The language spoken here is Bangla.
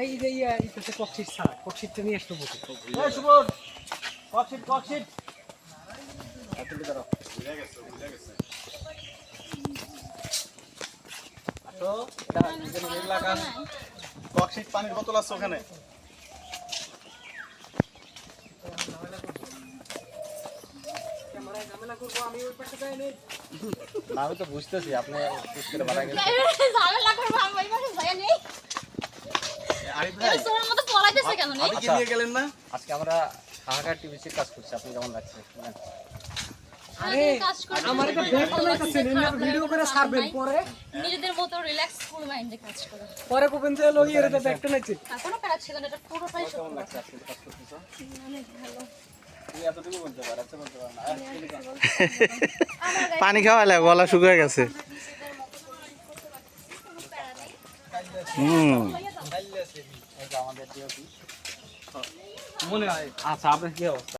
এই যে ইতে ককশিট ছাড়া ককশিটটা নিয়ে আসতে বলছি। এই সুবল ককশিট আপনি দাঁড়াও ভুলে গেছে আসো দাঁড়া এখানে মেঘ লাগান ককশিট পানির বোতল আছে ওখানে ক্যামেরায় ঝামেলা করবো আমি ওই পাশে যাই নেই। না আমি তো বুঝতেছি আপনি পুশ করে বাড়া গেছেন ঝামেলা করবো আমি ওই পাশে যাই নেই। আরিফ ভাই এটা তোর মতো পলাইতেছে কেন নেই? আপনি কি নিয়ে গেলেন না আজকে আমরা হাহাকার টিভিতে কাজ করছি আপনি কেমন লাগছে বলেন আরে আমার একটা ব্যাগ তো লাগছে না ভিডিও করে ছাড়বেন পরে নিজেদের মতো রিল্যাক্স ফুল মাইন্ডে কাজ করে। পরে কোপেন যে লই এর ব্যাগটা লাগছে। আর কোনো কাজ ছিল না, এটা পুরোটাই কেমন সত্য। লাগছে আজকে কাজ করতেছো অনেক ভালো। তুমি এতটুকু বলতে পারো আচ্ছা বলতে পারো না পানি খাওয়ালে গলা শুকিয়ে গেছে। আমাদের ডিওপি মনে হয় আচ্ছা আপনার কি অবস্থা